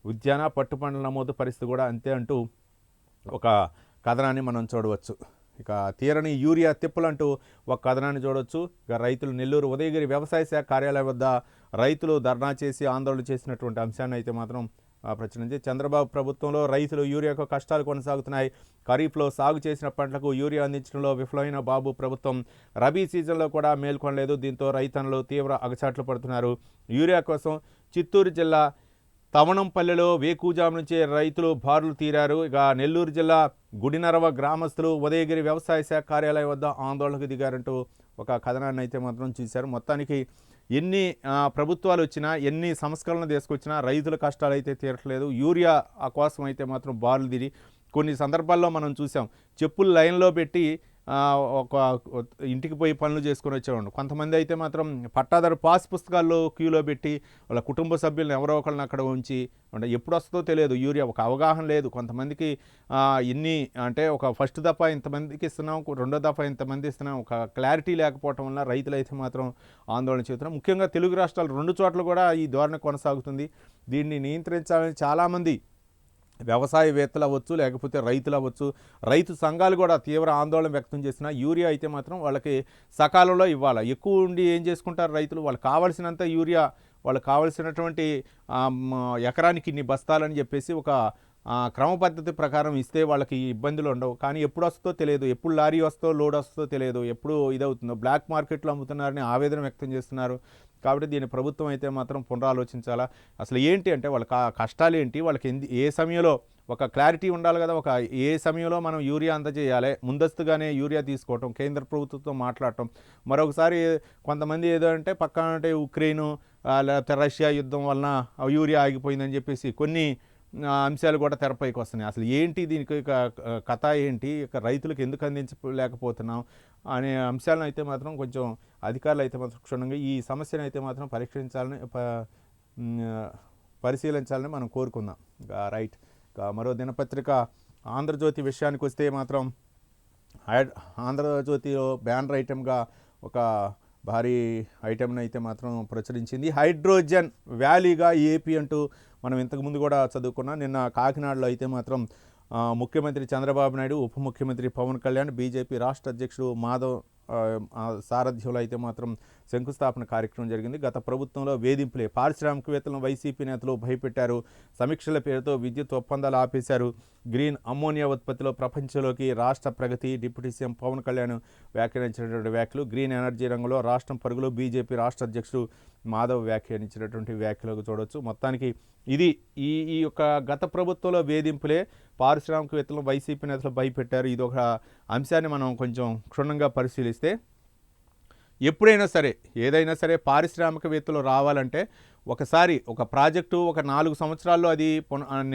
ఉద్యాన పట్టు పంటల నమోదు పరిస్థితి కూడా అంతే అంటూ ఒక కథనాన్ని మనం చూడవచ్చు. ఇక తీరని యూరియా తిప్పలంటూ ఒక కథనాన్ని చూడవచ్చు. ఇక రైతులు నెల్లూరు ఉదయగిరి వ్యవసాయ శాఖ కార్యాలయం వద్ద రైతులు ధర్నా చేసి ఆందోళన చేసినటువంటి అంశాన్ని అయితే మాత్రం ప్రచురించి. చంద్రబాబు ప్రభుత్వంలో రైతులు యూరియాకు కష్టాలు కొనసాగుతున్నాయి. ఖరీఫ్లో సాగు చేసిన పంటలకు యూరియా అందించడంలో విఫలమైన బాబు ప్రభుత్వం రబీ సీజన్లో కూడా మేల్కొనలేదు. దీంతో రైతన్నులు తీవ్ర అగచాట్లు పడుతున్నారు. యూరియా కోసం చిత్తూరు జిల్లా తవణంపల్లెలో వేకుజాము నుంచే రైతులు బారులు తీరారు. ఇక నెల్లూరు జిల్లా గుడినరవ గ్రామస్తులు ఉదయగిరి వ్యవసాయ శాఖ కార్యాలయం వద్ద ఆందోళనకు దిగారంటూ ఒక కథనాన్ని అయితే మాత్రం చూశారు. మొత్తానికి ఎన్ని ప్రభుత్వాలు వచ్చినా, ఎన్ని సంస్కరణలు తీసుకొచ్చినా రైతుల కష్టాలు అయితే తీరట్లేదు. యూరియా కోసం అయితే మాత్రం బారులు తీరి కొన్ని సందర్భాల్లో మనం చూసాం, చెప్పులు లైన్లో పెట్టి ఒక ఇంటికి పోయి పనులు చేసుకొని వచ్చేవాడు. కొంతమంది అయితే మాత్రం పట్టాదారు పాస్ పుస్తకాల్లో క్యూలో పెట్టి వాళ్ళ కుటుంబ సభ్యులను ఎవరో ఒకరిని అక్కడ ఉంచి, అంటే ఎప్పుడు వస్తుందో తెలియదు. యూరియా ఒక అవగాహన లేదు. కొంతమందికి ఇన్ని అంటే ఒక ఫస్ట్ దఫా ఇంతమందికి ఇస్తున్నాం, రెండో దఫా ఇంతమంది ఇస్తున్నాం, ఒక క్లారిటీ లేకపోవటం వల్ల రైతులు అయితే మాత్రం ఆందోళన చెందుతున్నారు. ముఖ్యంగా తెలుగు రాష్ట్రాలు 2 చోట్ల కూడా ఈ ధోరణి కొనసాగుతుంది. దీన్ని నియంత్రించాలని చాలామంది వ్యవసాయవేత్తలు అవ్వచ్చు, లేకపోతే రైతులు అవ్వచ్చు, రైతు సంఘాలు కూడా తీవ్ర ఆందోళన వ్యక్తం చేసిన యూరియా అయితే మాత్రం వాళ్ళకి సకాలంలో ఇవ్వాలి. ఎక్కువ ఉండి ఏం చేసుకుంటారు రైతులు, వాళ్ళకి కావాల్సినంత యూరియా, వాళ్ళకి కావాల్సినటువంటి ఎకరానికి ఇన్ని బస్తాలని చెప్పేసి ఒక క్రమ పద్ధతి ప్రకారం ఇస్తే వాళ్ళకి ఇబ్బందులు ఉండవు. కానీ ఎప్పుడు వస్తుందో తెలియదు, ఎప్పుడు లారీ వస్తుందో లోడ్ వస్తుందో తెలియదు, ఎప్పుడు ఇదవుతుందో బ్లాక్ మార్కెట్లో అమ్ముతున్నారని ఆవేదన వ్యక్తం చేస్తున్నారు. కాబట్టి దీన్ని ప్రభుత్వం అయితే మాత్రం పునరాలోచించాలా. అసలు ఏంటి అంటే వాళ్ళ కష్టాలు ఏంటి, వాళ్ళకి ఏ సమయంలో ఒక క్లారిటీ ఉండాలి కదా. ఏ సమయంలో మనం యూరియా అందజేయాలి, ముందస్తుగానే యూరియా తీసుకోవటం, కేంద్ర ప్రభుత్వంతో మాట్లాడటం. మరొకసారి కొంతమంది ఏదో అంటే పక్కన అంటే ఉక్రెయిన్ లేకపోతే రష్యా యుద్ధం వలన యూరియా ఆగిపోయిందని చెప్పేసి కొన్ని అంశాలు కూడా తెరపైకి వస్తున్నాయి. అసలు ఏంటి దీనికి కథ ఏంటి, ఇక రైతులకు ఎందుకు అందించలేకపోతున్నాం అనే అంశాలను అయితే మాత్రం కొంచెం అధికారులు అయితే మాత్రం క్షుణ్ణంగా ఈ సమస్యను అయితే మాత్రం పరిశీలించాలని మనం కోరుకుందాం. రైట్. మరో దినపత్రిక ఆంధ్రజ్యోతి విషయానికి వస్తే మాత్రం ఆంధ్రజ్యోతిలో బ్యానర్ ఐటెంగా ఒక భారీ ఐటెంను అయితే మాత్రం ప్రచురించింది. హైడ్రోజన్ వ్యాలీగా ఏపీ అంటూ మనం ఇంతకుముందు కూడా చదువుకున్నాం. నిన్న కాకినాడలో అయితే మాత్రం ముఖ్యమంత్రి చంద్రబాబు నాయుడు, ఉప ముఖ్యమంత్రి పవన్ కళ్యాణ్, బీజేపీ రాష్ట్ర అధ్యక్షుడు మాధవ్ సారథ్యంలో అయితే మాత్రం శంకుస్థాపన కార్యక్రమం జరిగింది. గత ప్రభుత్వంలో వేధింపులే, పారిశ్రామికవేత్తలను వైసీపీ నేతలు భయపెట్టారు, సమీక్షల పేరుతో విద్యుత్ ఒప్పందాలు ఆపేశారు, గ్రీన్ అమ్మోనియా ఉత్పత్తిలో ప్రపంచంలోకి రాష్ట్ర ప్రగతి, డిప్యూటీ సీఎం పవన్ కళ్యాణ్ వ్యాఖ్యానించినటువంటి వ్యాఖ్యలు, గ్రీన్ ఎనర్జీ రంగంలో రాష్ట్రం పరుగులు, బీజేపీ రాష్ట్ర అధ్యక్షుడు మాధవ్ వ్యాఖ్యానించినటువంటి వ్యాఖ్యలకు చూడవచ్చు. మొత్తానికి ఇది ఈ యొక్క గత ప్రభుత్వంలో వేధింపులే, పారిశ్రామికవేత్తలను వైసీపీ నేతలు భయపెట్టారు. ఇది ఒక అంశాన్ని మనం కొంచెం క్షుణ్ణంగా పరిశీలిస్తే, ఎప్పుడైనా సరే ఏదైనా సరే పారిశ్రామికవేత్తలు రావాలంటే ఒకసారి ఒక ప్రాజెక్టు ఒక 4 సంవత్సరాల్లో అది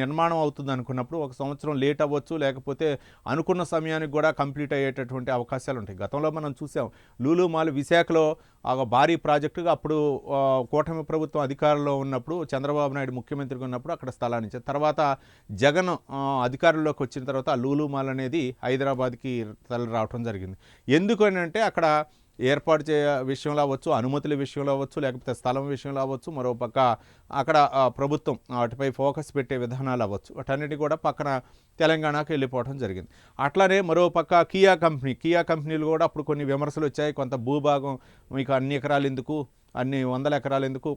నిర్మాణం అవుతుంది అనుకున్నప్పుడు 1 సంవత్సరం లేట్ అవ్వచ్చు, లేకపోతే అనుకున్న సమయానికి కూడా కంప్లీట్ అయ్యేటటువంటి అవకాశాలు ఉంటాయి. గతంలో మనం చూసాం, లూలు మాల్ విశాఖలో ఒక భారీ ప్రాజెక్టుగా అప్పుడు కూటమి ప్రభుత్వం అధికారంలో ఉన్నప్పుడు, చంద్రబాబు నాయుడు ముఖ్యమంత్రిగా ఉన్నప్పుడు అక్కడ స్థలాన్ని ఇచ్చారు. తర్వాత జగన్ అధికారంలోకి వచ్చిన తర్వాత ఆ లూలు మాల్ అనేది హైదరాబాద్కి తరలి రావడం జరిగింది. ఎందుకనంటే అక్కడ ఏర్పాటు విషయంలో అవ్వచ్చు, అనుమతుల విషయంలో అవ్వచ్చు, లేకపోతే స్థలం విషయంలో అవ్వచ్చు, మరోపక్క అక్కడ ప్రభుత్వం వాటిపై ఫోకస్ పెట్టే విధానాలు అవ్వచ్చు, వాటన్నిటి కూడా పక్కన తెలంగాణకు వెళ్ళిపోవడం జరిగింది. అట్లానే మరోపక్క కియా కంపెనీలు కూడా అప్పుడు కొన్ని విమర్శలు వచ్చాయి. కొంత భూభాగం మీకు అన్ని ఎకరాలు ఎందుకు, అన్ని వందల ఎకరాలు ఎందుకు,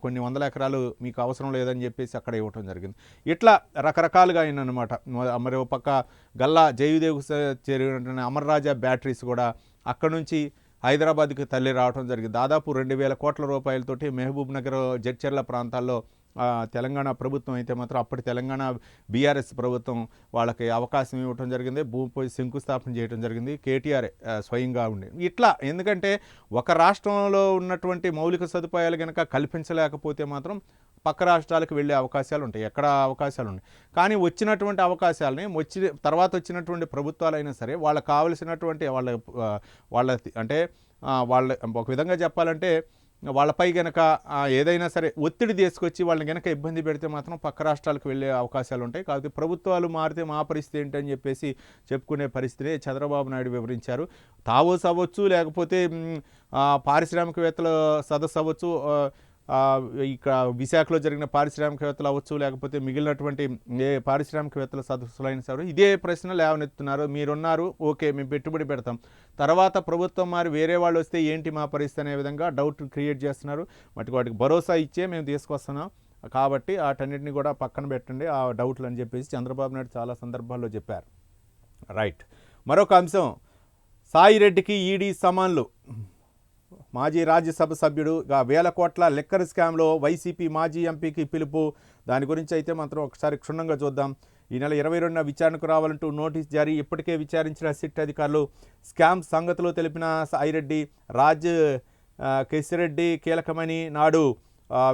కొన్ని వందల ఎకరాలు మీకు అవసరం లేదని చెప్పేసి అక్కడ ఇవ్వటం జరిగింది. ఇట్లా రకరకాలుగా అయినమాట. మరోపక్క గల్లా జయదేవ్ చేరిన అమర్ రాజా బ్యాటరీస్ కూడా అక్కడ నుంచి హైదరాబాద్కి తల్లి రావడం జరిగింది. దాదాపు 2,000 కోట్ల రూపాయలతోటి మహబూబ్ నగర్, జడ్చర్ల ప్రాంతాల్లో తెలంగాణ ప్రభుత్వం అయితే మాత్రం అప్పటి తెలంగాణ బీఆర్ఎస్ ప్రభుత్వం వాళ్ళకి అవకాశం ఇవ్వటం జరిగింది, భూమిపై శంకుస్థాపన చేయడం జరిగింది. కేటీఆర్ స్వయంగా ఉండి ఇట్లా, ఎందుకంటే ఒక రాష్ట్రంలో ఉన్నటువంటి మౌలిక సదుపాయాలు కనుక కల్పించలేకపోతే మాత్రం పక్క రాష్ట్రాలకు వెళ్ళే అవకాశాలు ఉంటాయి, ఎక్కడ అవకాశాలు ఉన్నాయి. కానీ వచ్చినటువంటి అవకాశాలని తర్వాత వచ్చినటువంటి ప్రభుత్వాలైనా సరే వాళ్ళకి కావలసినటువంటి వాళ్ళ అంటే వాళ్ళ ఒక విధంగా చెప్పాలంటే వాళ్ళపై గనక ఏదైనా సరే ఒత్తిడి తీసుకొచ్చి వాళ్ళని గనక ఇబ్బంది పెడితే మాత్రం పక్క రాష్ట్రాలకు వెళ్ళే అవకాశాలు ఉంటాయి. కాబట్టి ప్రభుత్వాలు మారితే మా పరిస్థితి ఏంటని చెప్పేసి చెప్పుకునే పరిస్థితిని చంద్రబాబు నాయుడు వివరించారు. తావోస్ అవ్వచ్చు, లేకపోతే పారిశ్రామికవేత్తల సదస్సు అవ్వచ్చు, ఇక్కడ విశాఖలో జరిగిన పారిశ్రామికవేత్తలు అవ్వచ్చు, లేకపోతే మిగిలినటువంటి ఏ పారిశ్రామికవేత్తల సదస్సులైనా సరే ఇదే ప్రశ్న లేవనెత్తున్నారు. మీరున్నారు, ఓకే మేము పెట్టుబడి పెడతాం, తర్వాత ప్రభుత్వం మారి వేరే వాళ్ళు వస్తే ఏంటి మా పరిస్థితి అనే విధంగా డౌట్ క్రియేట్ చేస్తున్నారు. వాటికి భరోసా ఇచ్చే మేము తీసుకొస్తున్నాం, కాబట్టి వాటన్నిటిని కూడా పక్కన పెట్టండి ఆ డౌట్లు అని చెప్పేసి చంద్రబాబు నాయుడు చాలా సందర్భాల్లో చెప్పారు. రైట్. మరొక అంశం, సాయిరెడ్డికి ఈడీ సమన్లు. మాజీ రాజ్యసభ సభ్యుడు 1,000 కోట్ల లిక్కర్ స్కామ్లో వైసీపీ మాజీ ఎంపీకి పిలుపు. దాని గురించి అయితే మాత్రం ఒకసారి క్షుణ్ణంగా చూద్దాం. ఈ నెల 22న విచారణకు రావాలంటూ నోటీస్ జారీ. ఇప్పటికే విచారించిన సిట్ అధికారులు స్కామ్ సంగతులు తెలిపిన సాయిరెడ్డి, కేసిరెడ్డి కీలకమని నాడు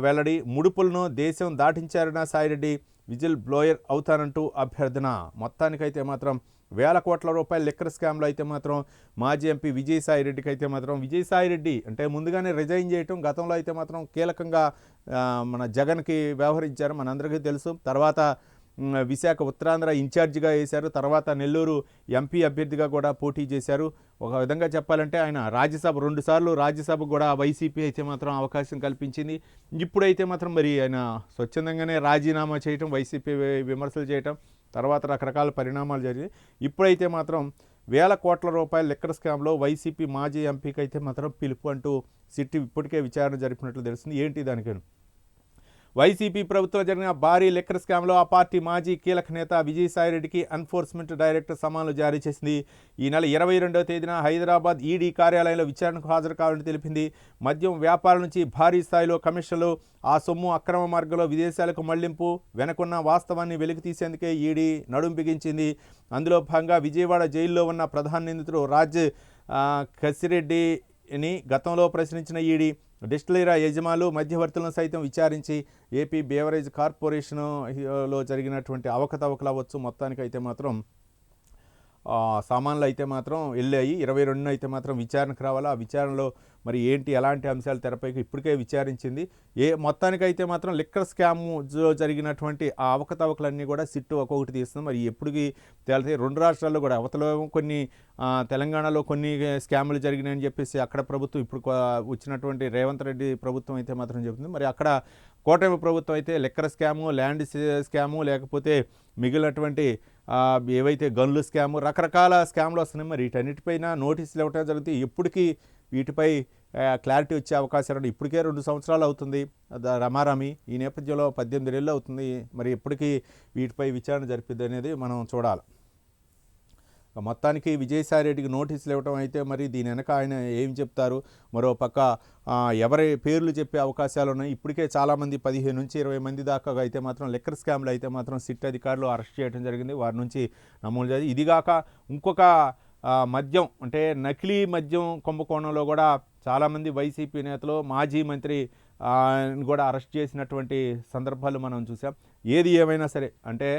వెల్లడి. ముడుపులను దేశం దాటించారన్న సాయిరెడ్డి, విజిల్ బ్లోయర్ అవుతానంటూ అభ్యర్థన. మొత్తానికైతే మాత్రం 1,000 కోట్ల రూపాయల లిక్కర్ స్కామ్లో అయితే మాత్రం మాజీ ఎంపీ విజయసాయిరెడ్డికి అయితే మాత్రం, విజయసాయిరెడ్డి అంటే ముందుగానే రిజైన్ చేయటం, గతంలో అయితే మాత్రం కీలకంగా మన జగన్కి వ్యవహరించారు, మనందరికీ తెలుసు. తర్వాత విశాఖ ఉత్తరాంధ్ర ఇన్ఛార్జిగా వేశారు, తర్వాత నెల్లూరు ఎంపీ అభ్యర్థిగా కూడా పోటీ చేశారు. ఒక విధంగా చెప్పాలంటే ఆయన రాజ్యసభ 2 సార్లు రాజ్యసభ కూడా వైసీపీ అయితే మాత్రం అవకాశం కల్పించింది. ఇప్పుడైతే మాత్రం మరి ఆయన స్వచ్ఛందంగానే రాజీనామా చేయటం, వైసీపీ విమర్శలు చేయటం, తర్వాత రకరకాల పరిణామాలు జరిగాయి. ఇప్పుడైతే మాత్రం 1,000 కోట్ల రూపాయల లిక్కర్ స్కామ్లో వైసీపీ మాజీ ఎంపీకి అయితే మాత్రం పిలుపు అంటూ సిట్ ఇప్పటికే విచారణ జరిపినట్లు తెలుస్తుంది. ఏంటి దానికి వైసీపీ ప్రభుత్వం జరిగిన భారీ లిక్కర్ స్కామ్లో ఆ పార్టీ మాజీ కీలక నేత విజయసాయిరెడ్డికి ఎన్ఫోర్స్మెంట్ డైరెక్టర్ సమన్లు జారీ చేసింది. ఈ నెల 22వ తేదీన హైదరాబాద్ ఈడీ కార్యాలయంలో విచారణకు హాజరు కావాలని తెలిపింది. మద్యం వ్యాపారం నుంచి భారీ స్థాయిలో కమిషన్లు, ఆ సొమ్ము అక్రమ మార్గంలో విదేశాలకు మళ్లింపు వెనకున్న వాస్తవాన్ని వెలికి తీసేందుకే ఈడీ నడుం బిగించింది. అందులో భాగంగా విజయవాడ జైల్లో ఉన్న ప్రధాన నిందితుడు రాజ్ కసిరెడ్డిని గతంలో ప్రశ్నించిన ఈడీ డిస్టిలరీ యజమానులు, మధ్యవర్తులను సైతం విచారించి ఏపీ బేవరేజ్ కార్పొరేషన్లో జరిగినటువంటి అవకతవకలు అవ్వచ్చు, మొత్తానికి అయితే మాత్రం సామాన్లు అయితే మాత్రం వెళ్ళాయి. 22న అయితే మాత్రం విచారణకు రావాలి. ఆ విచారణలో మరి ఏంటి ఎలాంటి అంశాలు తెరపైకి ఇప్పటికే విచారించింది. మొత్తానికైతే మాత్రం లిక్కర్ స్కామ్లో జరిగినటువంటి ఆ అవకతవకలన్నీ కూడా సిట్టు ఒక్కొక్కటి తీస్తుంది. మరి ఎప్పటికి తేలితే 2 రాష్ట్రాల్లో కూడా అవతల కొన్ని తెలంగాణలో కొన్ని స్కాములు జరిగినాయని చెప్పేసి అక్కడ ప్రభుత్వం ఇప్పుడు వచ్చినటువంటి రేవంత్ రెడ్డి ప్రభుత్వం అయితే మాత్రం చెబుతుంది. మరి అక్కడ కూటమి ప్రభుత్వం అయితే లిక్కర్ స్కాము, ల్యాండ్ స్కాము, లేకపోతే మిగిలినటువంటి ఏవైతే గన్లు స్కాము, రకరకాల స్కామ్లు వస్తున్నాయి. మరి వీటన్నిటిపైన నోటీసులు ఇవ్వటం జరుగుతుంది. ఎప్పటికీ వీటిపై క్లారిటీ వచ్చే అవకాశాలు ఇప్పటికే 2 సంవత్సరాలు అవుతుంది రమారమి. ఈ నేపథ్యంలో 18 ఏళ్ళు అవుతుంది. మరి ఎప్పటికీ వీటిపై విచారణ జరిపిద్ది అనేది మనం చూడాలి. మొత్తానికి విజయసాయిరెడ్డికి నోటీసులు ఇవ్వటం అయితే మరి దీని వెనక ఆయన ఏం చెప్తారు, మరో పక్క ఎవరి పేర్లు చెప్పే అవకాశాలు ఉన్నాయి. ఇప్పటికే చాలామంది 15 నుంచి 20 మంది దాకా అయితే మాత్రం లిక్కర్ స్కామ్లు అయితే మాత్రం సిట్ అధికారులు అరెస్ట్ చేయడం జరిగింది. వారి నుంచి నమోదు చేసి ఇదిగాక ఇంకొక మద్యం అంటే నకిలీ మద్యం కుంభకోణంలో కూడా చాలామంది వైసీపీ నేతలు, మాజీ మంత్రి కూడా అరెస్ట్ చేసినటువంటి సందర్భాలు మనం చూసాం. ఏది ఏమైనా సరే అంటే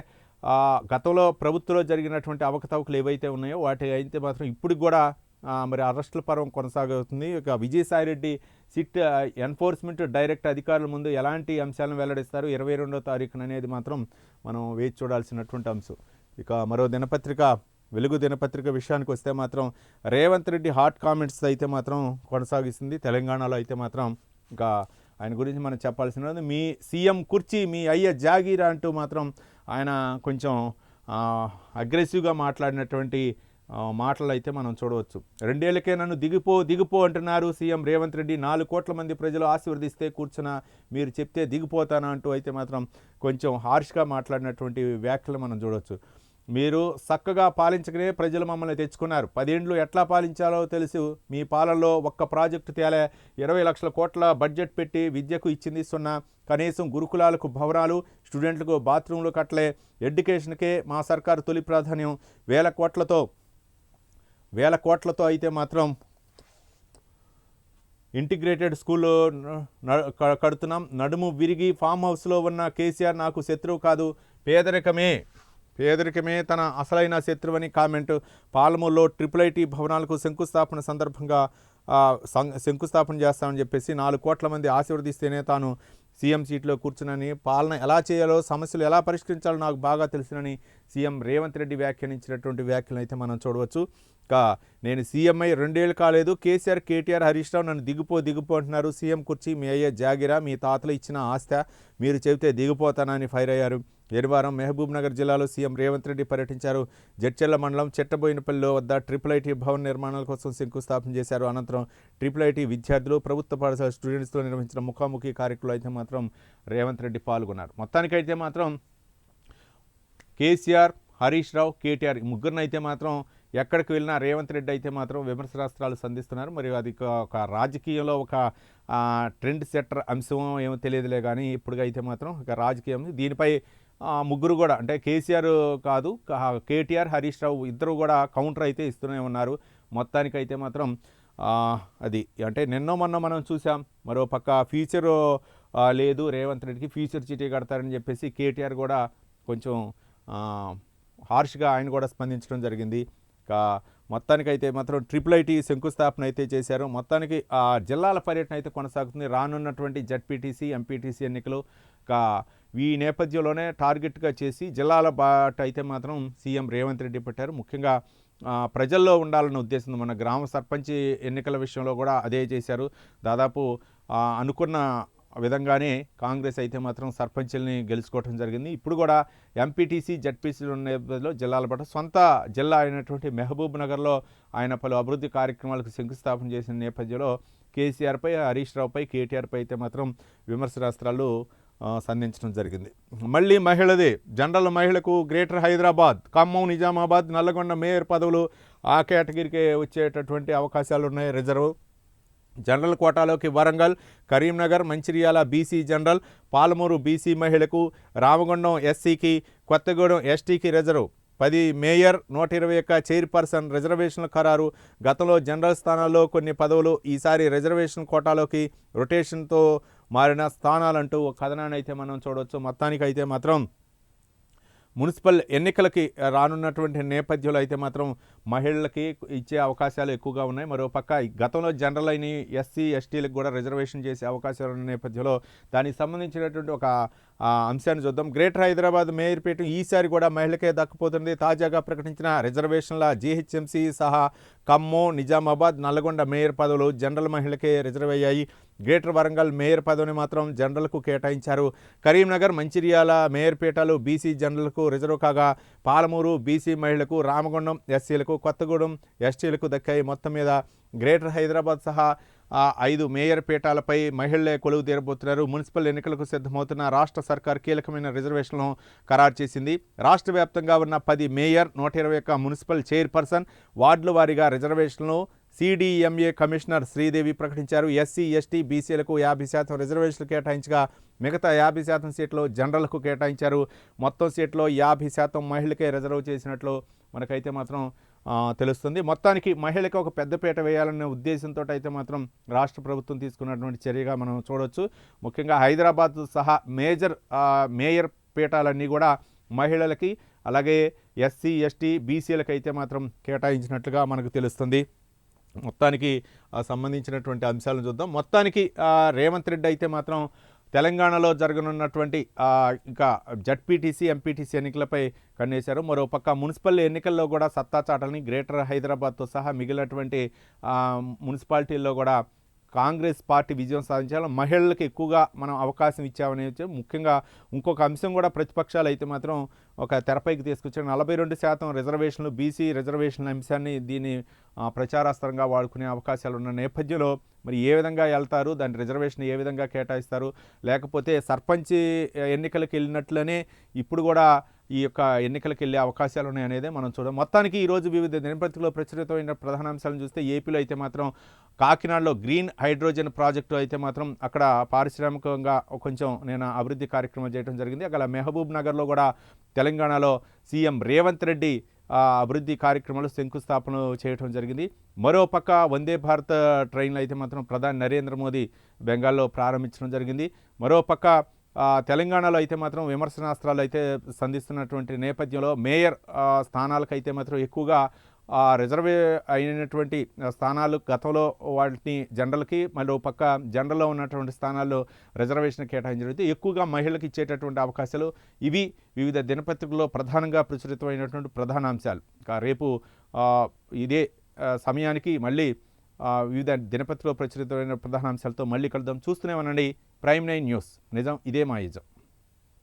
గతంలో ప్రభుత్వంలో జరిగినటువంటి అవకతవకలు ఏవైతే ఉన్నాయో వాటి అయితే మాత్రం ఇప్పటికి కూడా మరి అరెస్టుల పర్వం కొనసాగుతుంది. ఇక విజయసాయిరెడ్డి సిట్ ఎన్ఫోర్స్మెంట్ డైరెక్ట్ అధికారుల ముందు ఎలాంటి అంశాలను వెల్లడిస్తారు 22వ తారీఖున అనేది మాత్రం మనం వేచి చూడాల్సినటువంటి అంశం. ఇక మరో దినపత్రిక వెలుగు దినపత్రిక విషయానికి వస్తే మాత్రం రేవంత్ రెడ్డి హాట్ కామెంట్స్ అయితే మాత్రం కొనసాగిస్తుంది. తెలంగాణలో అయితే మాత్రం ఇంకా ఆయన గురించి మనం చెప్పాల్సినది, మీ సీఎం కుర్చీ మీ అయ్య జాగీరా అంటూ మాత్రం ఆయన కొంచెం అగ్రెసివ్గా మాట్లాడినటువంటి మాటలు అయితే మనం చూడవచ్చు. 2 ఏళ్లకే నన్ను దిగిపో అంటున్నారు సీఎం రేవంత్ రెడ్డి. 4 కోట్ల మంది ప్రజలు ఆశీర్వదిస్తే కూర్చున్నా, మీరు చెప్తే దిగిపోతానా అంటూ అయితే మాత్రం కొంచెం హార్ష్గా మాట్లాడినటువంటి వ్యాఖ్యలు మనం చూడవచ్చు. మీరు చక్కగా పాలించకనే ప్రజలు మమ్మల్ని తెచ్చుకున్నారు. 10 ఏళ్ళు ఎట్లా పాలించాలో తెలుసు. మీ పాలనలో ఒక్క ప్రాజెక్టు తేలే, 20 లక్షల కోట్ల బడ్జెట్ పెట్టి విద్యకు ఇచ్చింది 0. కనీసం గురుకులాలకు భవనాలు, స్టూడెంట్లకు బాత్రూంలు కట్టలే. ఎడ్యుకేషన్కే మా సర్కారు తొలి ప్రాధాన్యం. వేల కోట్లతో అయితే మాత్రం ఇంటిగ్రేటెడ్ స్కూల్లో కడుతున్నాం. నడుము విరిగి ఫామ్ హౌస్లో ఉన్న కేసీఆర్ నాకు శత్రువు కాదు, పేదరికమే తన అసలైన శత్రువని కామెంట్. పాలమూరులో IIIT భవనాలకు శంకుస్థాపన సందర్భంగా శంకుస్థాపన చేస్తామని చెప్పేసి 4 కోట్ల మంది ఆశీర్వదిస్తేనే తాను సీఎం సీట్లో కూర్చునని, పాలన ఎలా చేయాలో, సమస్యలు ఎలా పరిష్కరించాలో నాకు బాగా తెలుసునని సీఎం రేవంత్ రెడ్డి వ్యాఖ్యానించినటువంటి వ్యాఖ్యలు అయితే మనం చూడవచ్చు. నేను సీఎం అయి 2 ఏళ్ళు కాలేదు, కేసీఆర్, కేటీఆర్, హరీష్ రావు నన్ను దిగిపో అంటున్నారు. సీఎం కుర్చీ మీ అయ్యే జాగిరా, మీ తాతలు ఇచ్చిన ఆస్త, మీరు చెబితే దిగిపోతానని ఫైర్ అయ్యారు. శనివారం మహబూబ్ నగర్ జిల్లాలో సీఎం రేవంత్ రెడ్డి పర్యటించారు. జడ్చెర్ల మండలం చెట్టబోయినపల్లిలో వద్ద IIIT భవన నిర్మాణాల కోసం శంకుస్థాపన చేశారు. అనంతరం IIIT విద్యార్థులు, ప్రభుత్వ పాఠశాల స్టూడెంట్స్తో నిర్వహించిన ముఖాముఖి కార్యక్రమంలో అయితే మాత్రం రేవంత్ రెడ్డి పాల్గొన్నారు. మొత్తానికైతే మాత్రం కేసీఆర్, హరీష్ రావు, కేటీఆర్ ముగ్గురిని అయితే మాత్రం ఎక్కడికి వెళ్ళినా రేవంత్ రెడ్డి అయితే మాత్రం విమర్శనాస్త్రాలు సంధిస్తున్నారు. మరియు అది ఒక రాజకీయంలో ఒక ట్రెండ్ సెట్టర్ అంశం ఏమో తెలియదులే, కానీ ఇప్పుడుగా అయితే మాత్రం ఒక రాజకీయం దీనిపై ముగ్గురు కూడా అంటే కేసీఆర్ కాదు, కేటీఆర్, హరీష్ రావు ఇద్దరు కూడా కౌంటర్ అయితే ఇస్తూనే ఉన్నారు. మొత్తానికైతే మాత్రం అది అంటే నిన్నో మొన్న మనం చూసాం. మరో పక్క ఫ్యూచర్ లేదు రేవంత్ రెడ్డికి, ఫ్యూచర్ చిటీ కడతారని చెప్పేసి కేటీఆర్ కూడా కొంచెం హార్ష్గా ఆయన కూడా స్పందించడం జరిగింది. మొత్తానికైతే మాత్రం IIIT శంకుస్థాపన అయితే చేశారు. మొత్తానికి ఆ జిల్లాల పర్యటన అయితే కొనసాగుతుంది. రానున్నటువంటి జడ్పీటీసీ, ఎంపీటీసీ ఎన్నికలు ఈ నేపథ్యంలోనే టార్గెట్గా చేసి జిల్లాల బాట అయితే మాత్రం సీఎం రేవంత్ రెడ్డి పెట్టారు. ముఖ్యంగా ప్రజల్లో ఉండాలన్న ఉద్దేశం. మన గ్రామ సర్పంచ్ ఎన్నికల విషయంలో కూడా అదే చేశారు. దాదాపు అనుకున్న విధంగానే కాంగ్రెస్ అయితే మాత్రం సర్పంచుల్ని గెలుచుకోవడం జరిగింది. ఇప్పుడు కూడా ఎంపీటీసీ, జడ్పీసీలు ఉన్న నేపథ్యంలో జిల్లాల పాటు సొంత జిల్లా అయినటువంటి మహబూబ్ నగర్లో ఆయన పలు అభివృద్ధి కార్యక్రమాలకు శంకుస్థాపన చేసిన నేపథ్యంలో కేసీఆర్పై, హరీష్ రావుపై, కేటీఆర్పై అయితే మాత్రం విమర్శనాస్త్రాలు సంధించడం జరిగింది. మళ్ళీ మహిళదే జనరల్ మహిళకు గ్రేటర్ హైదరాబాద్, ఖమ్మం, నిజామాబాద్, నల్లగొండ మేయర్ పదవులు ఆ కేటగిరీకే వచ్చేటటువంటి అవకాశాలు ఉన్నాయి. రిజర్వ్ జనరల్ కోటాలోకి Warangal, Karimnagar, Mancherial BC general, Palamuru BC మహిళకు, రామగుండం ఎస్సీకి, కొత్తగూడెం ఎస్టీకి రిజర్వ్, 10 మేయర్, 121 చైర్పర్సన్ రిజర్వేషన్ల ఖరారు. గతంలో జనరల్ స్థానాల్లో కొన్ని పదవులు ఈసారి రిజర్వేషన్ కోటాలోకి రొటేషన్తో మారిన స్థానాలంటూ ఒక కథనాన్ని అయితే మనం చూడవచ్చు. మొత్తానికైతే మాత్రం మున్సిపల్ ఎన్నికలకి రానున్నటువంటి నేపథ్యంలో అయితే మాత్రం మహిళలకి ఇచ్చే అవకాశాలు ఎక్కువగా ఉన్నాయి. మరోపక్క గతంలో జనరల్ అయిన ఎస్సీ ఎస్టీలకు కూడా రిజర్వేషన్ చేసే అవకాశాలు ఉన్న నేపథ్యంలో దానికి సంబంధించినటువంటి ఒక అంశాన్ని చూద్దాం. గ్రేటర్ హైదరాబాద్ మేయర్ పీఠం ఈసారి కూడా మహిళకే దక్కిపోతుంది. తాజాగా ప్రకటించిన రిజర్వేషన్ల జీహెచ్ఎంసీ సహా ఖమ్మం, నిజామాబాద్, నల్గొండ మేయర్ పదవులు జనరల్ మహిళకే రిజర్వ్ అయ్యాయి. గ్రేటర్ వరంగల్ మేయర్ పదవిని మాత్రం జనరల్కు కేటాయించారు. కరీంనగర్, మంచిర్యాల మేయర్ పీఠాలు బీసీ జనరల్కు రిజర్వ్ కాగా పాలమూరు బీసీ మహిళలకు, రామగుండం ఎస్సీలకు, కొత్తగూడెం ఎస్టీలకు దక్కాయి. మొత్తం మీద గ్రేటర్ హైదరాబాద్ సహా 5 మేయర్ పీఠాలపై మహిళలే కొలువు తీరబోతున్నారు. మున్సిపల్ ఎన్నికలకు సిద్ధమవుతున్న రాష్ట్ర సర్కార్ కీలకమైన రిజర్వేషన్లను ఖరారు చేసింది. రాష్ట్ర వ్యాప్తంగా ఉన్న 10 మేయర్, 121 మున్సిపల్ చైర్పర్సన్ వార్డుల వారీగా రిజర్వేషన్లను CDMA కమిషనర్ శ్రీదేవి ప్రకటించారు. ఎస్సీ ఎస్టీ బీసీలకు 50% రిజర్వేషన్లు కేటాయించగా మిగతా 50% సీట్లు జనరల్కు కేటాయించారు. మొత్తం సీట్లో 50% మహిళలకే రిజర్వ్ చేసినట్లు మనకైతే మాత్రం తెలుస్తుంది. మొత్తానికి మహిళకి ఒక పెద్దపీట వేయాలనే ఉద్దేశంతో అయితే మాత్రం రాష్ట్ర ప్రభుత్వం తీసుకున్నటువంటి చర్యగా మనం చూడవచ్చు. ముఖ్యంగా హైదరాబాద్ సహా మేయర్ పీఠాలన్నీ కూడా మహిళలకి, అలాగే ఎస్సీ ఎస్టీ బీసీలకు అయితే మాత్రం కేటాయించినట్లుగా మనకు తెలుస్తుంది. మొత్తానికి సంబంధించినటువంటి అంశాలను చూద్దాం. మొత్తానికి రేవంత్ రెడ్డి అయితే మాత్రం తెలంగాణలో జరగనున్నటువంటి ఇంకా జడ్పీటీసీ, ఎంపీటీసీ ఎన్నికలపై కన్నేశారు. మరోపక్క మున్సిపల్ ఎన్నికల్లో కూడా సత్తా చాటాలని గ్రేటర్ హైదరాబాద్తో సహా మిగిలినటువంటి మున్సిపాలిటీల్లో కూడా కాంగ్రెస్ పార్టీ విజయం సాధించాలి. మహిళలకు ఎక్కువగా మనం అవకాశం ఇచ్చామని ముఖ్యంగా ఇంకొక అంశం కూడా ప్రతిపక్షాలు అయితే మాత్రం ఒక తెరపైకి తీసుకొచ్చారు. 42% రిజర్వేషన్లు, బీసీ రిజర్వేషన్ల అంశాన్ని దీన్ని ప్రచారాస్త్రంగా వాడుకునే అవకాశాలు ఉన్న నేపథ్యంలో మరి ఏ విధంగా వెళ్తారు, దాని రిజర్వేషన్ ఏ విధంగా కేటాయిస్తారు, లేకపోతే సర్పంచ్ ఎన్నికలకు వెళ్ళినట్లనే ఇప్పుడు కూడా ఈ యొక్క ఎన్నికలకు వెళ్ళే అవకాశాలు ఉన్నాయనేదే మనం చూద్దాం. మొత్తానికి ఈరోజు వివిధ దినపత్రికలో ప్రచురితమైన ప్రధాన అంశాలను చూస్తే ఏపీలో అయితే మాత్రం కాకినాడలో గ్రీన్ హైడ్రోజన్ ప్రాజెక్టు అయితే మాత్రం అక్కడ పారిశ్రామికంగా కొంచెం నేను అభివృద్ధి కార్యక్రమం చేయడం జరిగింది. అక్కడ మహబూబ్ నగర్లో కూడా తెలంగాణలో సీఎం రేవంత్ రెడ్డి అభివృద్ధి కార్యక్రమాలు శంకుస్థాపన చేయడం జరిగింది. మరోపక్క వందే భారత్ ట్రైన్లు అయితే మాత్రం ప్రధాని నరేంద్ర మోదీ బెంగాల్లో ప్రారంభించడం జరిగింది. మరోపక్క తెలంగాణలో అయితే మాత్రం విమర్శనాస్త్రాలు అయితే సంధిస్తున్నటువంటి నేపథ్యంలో మేయర్ స్థానాలకైతే మాత్రం ఎక్కువగా రిజర్వే అయినటువంటి స్థానాలు గతంలో వాటిని జనరల్కి, మరో పక్క జనరల్లో ఉన్నటువంటి స్థానాల్లో రిజర్వేషన్ కేటాయించడం ఎక్కువగా మహిళలకు ఇచ్చేటటువంటి అవకాశాలు ఇవి వివిధ దినపత్రికల్లో ప్రధానంగా ప్రచురితమైనటువంటి ప్రధాన అంశాలు. రేపు ఇదే సమయానికి మళ్ళీ వివిధ దినపత్రికలో ప్రచురితమైన ప్రధాన అంశాలతో మళ్ళీ కలుద్దాం. చూస్తూనే ఉండండి ప్రైమ్ 9 న్యూస్. నిజం ఇదే మా నిజం.